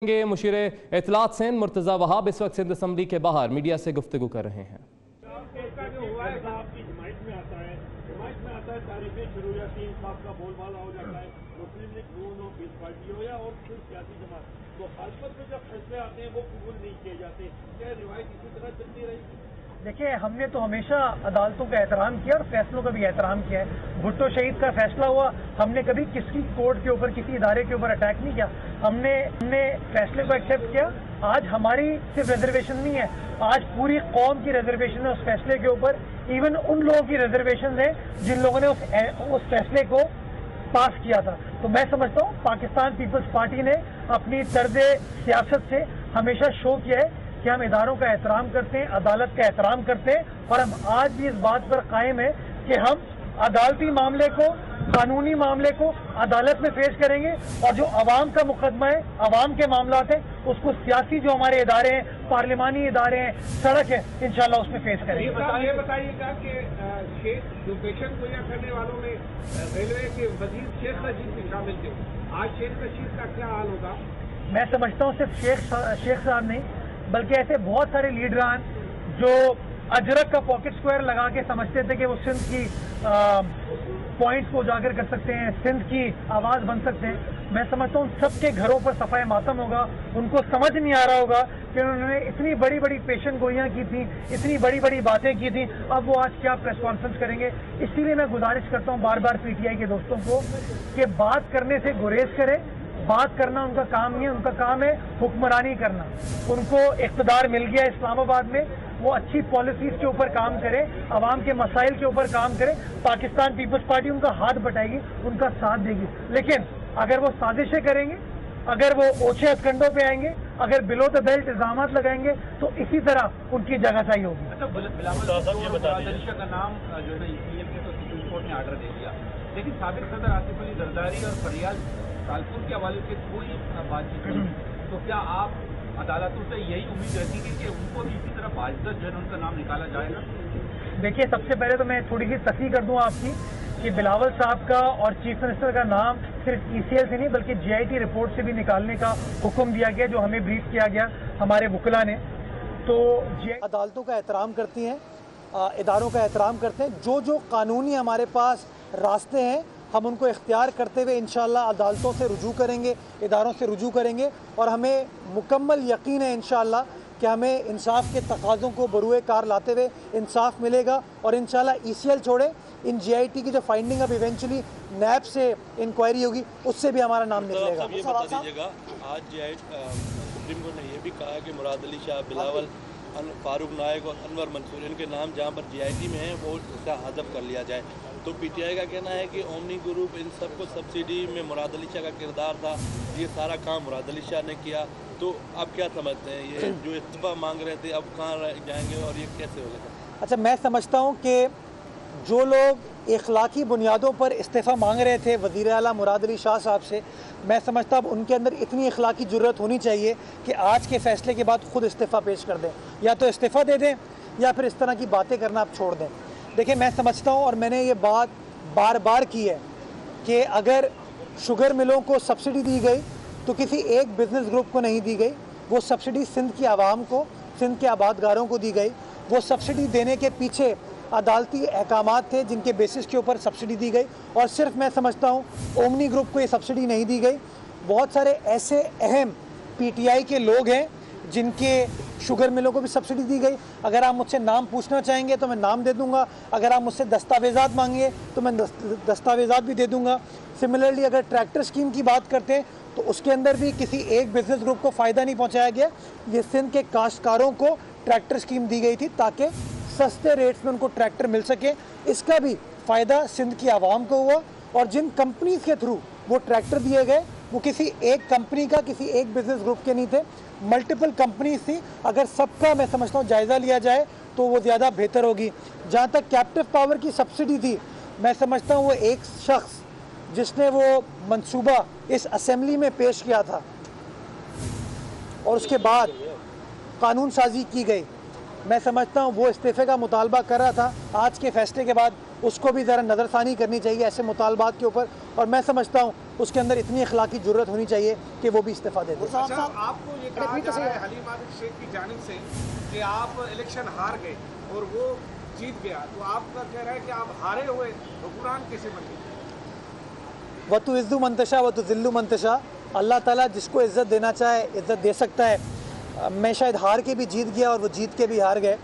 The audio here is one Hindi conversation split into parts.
मुशीर इत्तलात सिंध मुर्तज़ा वहाब इस वक्त सिंध असम्बली के बाहर मीडिया से गुफ्तगू कर रहे हैं। देखिए, हमने तो हमेशा अदालतों का एहतराम किया और फैसलों का भी एहतराम किया है। भुट्टो शहीद का फैसला हुआ, हमने कभी किसी कोर्ट के ऊपर, किसी इदारे के ऊपर अटैक नहीं किया। हमने फैसले को एक्सेप्ट किया। आज हमारी सिर्फ रिजर्वेशन नहीं है, आज पूरी कौम की रिजर्वेशन है उस फैसले के ऊपर। इवन उन लोगों की रिजर्वेशन है जिन लोगों ने उस फैसले को पास किया था। तो मैं समझता हूँ पाकिस्तान पीपल्स पार्टी ने अपनी तर्ज सियासत से हमेशा शो किया है कि हम इदारों का एहतराम करते हैं, अदालत का एहतराम करते हैं, और हम आज भी इस बात पर कायम है कि हम अदालती मामले को, कानूनी मामले को अदालत में पेश करेंगे, और जो अवाम का मुकदमा है, अवाम के मामला हैं, उसको सियासी जो हमारे इदारे हैं, पार्लिमानी इदारे हैं, सड़क है, इंशाल्लाह उसमें पेश करेंगे। ये बताइएगा कि शेख जो पेशन गोया करने वालों में रेलवे के वजीर शेख रशीद भी शामिल थे, आज शेख रशीद का क्या हाल होगा? मैं समझता हूँ सिर्फ शेख साहब नहीं, बल्कि ऐसे बहुत सारे लीडरान जो अजरक का पॉकेट स्क्वायर लगा के समझते थे कि वो सिंध की पॉइंट्स को उजागर कर सकते हैं, सिंध की आवाज़ बन सकते हैं। मैं समझता हूँ सबके घरों पर सफाए मातम होगा। उनको समझ नहीं आ रहा होगा कि उन्होंने इतनी बड़ी बड़ी पेशन गोइयाँ की थी, इतनी बड़ी बड़ी बातें की थी, अब वो आज क्या प्रेस कॉन्फ्रेंस करेंगे। इसीलिए मैं गुजारिश करता हूँ बार बार पीटीआई के दोस्तों को कि बात करने से गुरेज करें। बात करना उनका काम नहीं है, उनका काम है हुक्मरानी करना। उनको इख्तिदार मिल गया इस्लामाबाद में, वो अच्छी पॉलिसीज के ऊपर काम करें, आवाम के मसाइल के ऊपर काम करें। पाकिस्तान पीपल्स पार्टी उनका हाथ बटाएगी, उनका साथ देगी। लेकिन अगर वो साजिशें करेंगे, अगर वो ओछे हथकंडों पे आएंगे, अगर बिलो द बेल्ट इल्जाम लगाएंगे, तो इसी तरह उनकी जगहसाई होगी। अच्छा, बिलावल का नाम जो है EPM के तो सुप्रीम कोर्ट ने ऑर्डर दे दिया, लेकिन साबिक सदर आसिफ अली जरदारी और फरियाद तालपुर के हवाले से कोई बातचीत नहीं। तो क्या आप अदालतों से यही उम्मीद रहती है कि उनको भी इसी तरह बाइज्जत जो है उनका नाम निकाला जाएगा? देखिए, सबसे पहले तो मैं थोड़ी सी तस्दीक कर दूं आपकी कि बिलावल साहब का और चीफ मिनिस्टर का नाम सिर्फ ECL से नहीं बल्कि GIT रिपोर्ट से भी निकालने का हुक्म दिया गया, जो हमें ब्रीफ किया गया हमारे वकला ने। तो अदालतों का एहतराम करती हैं, इदारों का एहतराम करते हैं। जो जो कानूनी हमारे पास रास्ते हैं, हम उनको इख्तियार करते हुए इंशाअल्लाह अदालतों से रुजू करेंगे, इदारों से रुजू करेंगे, और हमें मुकम्मल यकीन है इंशाअल्लाह कि हमें इंसाफ के तकाज़ों को बरूए कार लाते हुए इंसाफ मिलेगा। और इंशाअल्लाह ECL छोड़े, इन GIT की जो फाइंडिंग अब इवेंचुअली NAB से इंक्वायरी होगी, उससे भी हमारा नाम निकलेगा। ये बता दीजिएगा, आज सुप्रीम कोर्ट ने यह भी कहा कि मुराद अली शाह, बिलावल, फारूक नायक और अनवर मंसूर, इनके नाम जहाँ पर GIT में हैं वो उसका हज़फ कर लिया जाए। तो PTI का कहना है कि ओमनी ग्रुप इन सबको सब्सिडी में मुराद अली शाह का किरदार था, ये सारा काम मुराद अली शाह ने किया। तो आप क्या समझते हैं, ये जो इस्तीफ़ा मांग रहे थे अब कहाँ जाएंगे और ये कैसे होगा? अच्छा, मैं समझता हूँ कि जो लोग इखलाकी बुनियादों पर इस्तीफ़ा मांग रहे थे वज़ीर आला मुराद अली शाह साहब से, मैं समझता हूँ उनके अंदर इतनी इखलाकी जुर्रत होनी चाहिए कि आज के फ़ैसले के बाद ख़ुद इस्तीफ़ा पेश कर दें, या तो इस्तीफ़ा दे दें या फिर इस तरह की बातें करना आप छोड़ दें। देखिए, मैं समझता हूँ और मैंने ये बात बार बार की है कि अगर शुगर मिलों को सब्सिडी दी गई तो किसी एक बिज़नेस ग्रुप को नहीं दी गई, वो सब्सिडी सिंध की आवाम को, सिंध के आबादगारों को दी गई। वो सब्सिडी देने के पीछे अदालती अहकामात थे जिनके बेसिस के ऊपर सब्सिडी दी गई, और सिर्फ मैं समझता हूँ ओमनी ग्रुप को ये सब्सिडी नहीं दी गई। बहुत सारे ऐसे अहम PTI के लोग हैं जिनके शुगर मिलों को भी सब्सिडी दी गई। अगर आप मुझसे नाम पूछना चाहेंगे तो मैं नाम दे दूंगा, अगर आप मुझसे दस्तावेज़ात मांगेंगे तो मैं दस्तावेज़ात भी दे दूंगा। सिमिलरली अगर ट्रैक्टर स्कीम की बात करते हैं तो उसके अंदर भी किसी एक बिजनेस ग्रुप को फ़ायदा नहीं पहुंचाया गया। ये सिंध के काश्तकारों को ट्रैक्टर स्कीम दी गई थी ताकि सस्ते रेट्स में उनको ट्रैक्टर मिल सके। इसका भी फ़ायदा सिंध की आवाम को हुआ, और जिन कंपनीज़ के थ्रू वो ट्रैक्टर दिए गए वो किसी एक कंपनी का, किसी एक बिजनेस ग्रुप के नहीं थे, मल्टीपल कंपनीज थी। अगर सबका मैं समझता हूँ जायज़ा लिया जाए तो वो ज़्यादा बेहतर होगी। जहाँ तक कैप्टिव पावर की सब्सिडी थी, मैं समझता हूँ वो एक शख्स जिसने वो मंसूबा इस असेंबली में पेश किया था और उसके बाद कानून साजी की गई, मैं समझता हूँ वो इस्तीफ़े का मुतालबा कर रहा था। आज के फैसले के बाद उसको भी ज़रा नज़रसानी करनी चाहिए ऐसे मुतालबात के ऊपर। और मैं समझता हूँ उसके अंदर इतनी अखलाकी जुर्रत होनी चाहिए कि वो भी इस्तीफ़ा दे दे। अच्छा, आपको ये कहा जा रहा है हलीम आदिल शेख की जानिब से कि आप इलेक्शन हार गए और वो जीत गया, तो आपका कह रहा है कि आप हारे हुए हुक्मरान कैसे बन गए? वतु इज़्ज़ु मंतशा वतु ज़िल्लु मंतशा, अल्लाह ताला जिसको इज़्ज़त देना चाहे इज़्ज़त दे सकता है। मैं शायद हार के भी जीत गया और वो जीत के भी हार गए।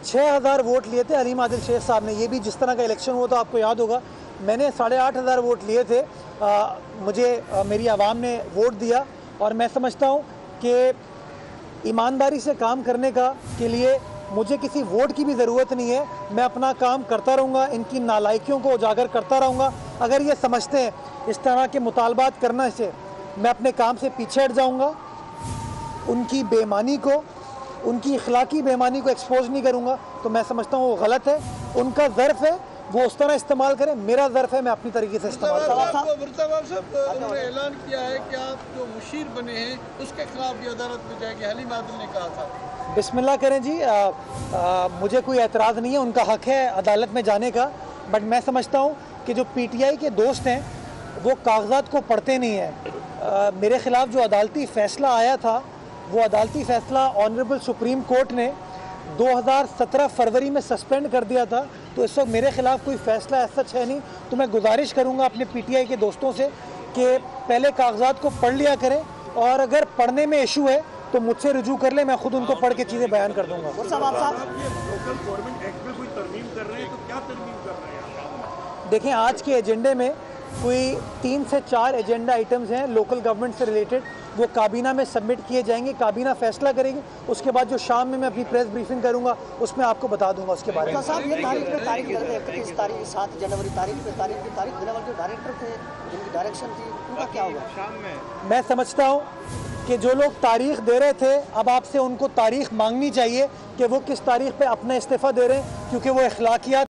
6000 वोट लिए थे हलीम आदिल शेख साहब ने। ये भी जिस तरह का इलेक्शन हुआ तो आपको याद होगा, मैंने 8500 वोट लिए थे। मुझे मेरी आवाम ने वोट दिया और मैं समझता हूँ कि ईमानदारी से काम करने के लिए मुझे किसी वोट की भी ज़रूरत नहीं है। मैं अपना काम करता रहूँगा, इनकी नालायकियों को उजागर करता रहूँगा। अगर ये समझते हैं इस तरह के मुतालबात करने से मैं अपने काम से पीछे हट जाऊँगा, उनकी बेईमानी को, उनकी इखलाकी बेईमानी को एक्सपोज नहीं करूँगा, तो मैं समझता हूँ वो गलत है। उनका ज़र्फ़ है वो उस तरह इस्तेमाल करें, मेरा ज़र्फ़ है मैं अपनी तरीके से इस्तेमाल करूँ। उन्होंने ऐलान किया है कि आप जो मुशीर बने हैं उसके खिलाफ भी अदालत में जाएंगे, हलीम आदिल ने कहा था। बिस्मिल्लाह करें जी। मुझे कोई एतराज़ नहीं है, उनका हक़ है अदालत में जाने का। बट मैं समझता हूँ कि जो PTI के दोस्त हैं वो कागजात को पढ़ते नहीं हैं। मेरे ख़िलाफ़ जो अदालती फ़ैसला आया था वो अदालती फ़ैसला ऑनरेबल सुप्रीम कोर्ट ने 2017 फरवरी में सस्पेंड कर दिया था। तो इस वक्त मेरे ख़िलाफ़ कोई फ़ैसला ऐसा है नहीं। तो मैं गुजारिश करूँगा अपने PTI के दोस्तों से कि पहले कागजात को पढ़ लिया करें और अगर पढ़ने में इशू है तो मुझसे रुजू कर ले, मैं खुद उनको पढ़ के चीज़ें बयान कर दूँगा। लोकल गवर्नमेंट एक्ट में कोई तरमीम कर रहे हैं, तो क्या तरमीम कर रहे हैं? देखें, आज के एजेंडे में कोई 3 से 4 एजेंडा आइटम्स हैं लोकल गवर्नमेंट से रिलेटेड, वो काबीना में सबमिट किए जाएंगे। काबीना फैसला करेगी, उसके बाद जो शाम में मैं अपनी प्रेस ब्रीफिंग करूंगा उसमें आपको बता दूंगा उसके बारे में। साहब, ये तारीख पे तारीख दर्ज है, 31 तारीख 7 जनवरी तारीख देने वाले जो डायरेक्टर थे, जिनकी डायरेक्शन थी, उनका क्या होगा? शाम में मैं समझता हूँ कि जो लोग तारीख दे रहे थे, अब आपसे उनको तारीख मांगनी चाहिए कि वो किस तारीख पे अपना इस्तीफ़ा दे रहे हैं, क्योंकि वो अखलाकियात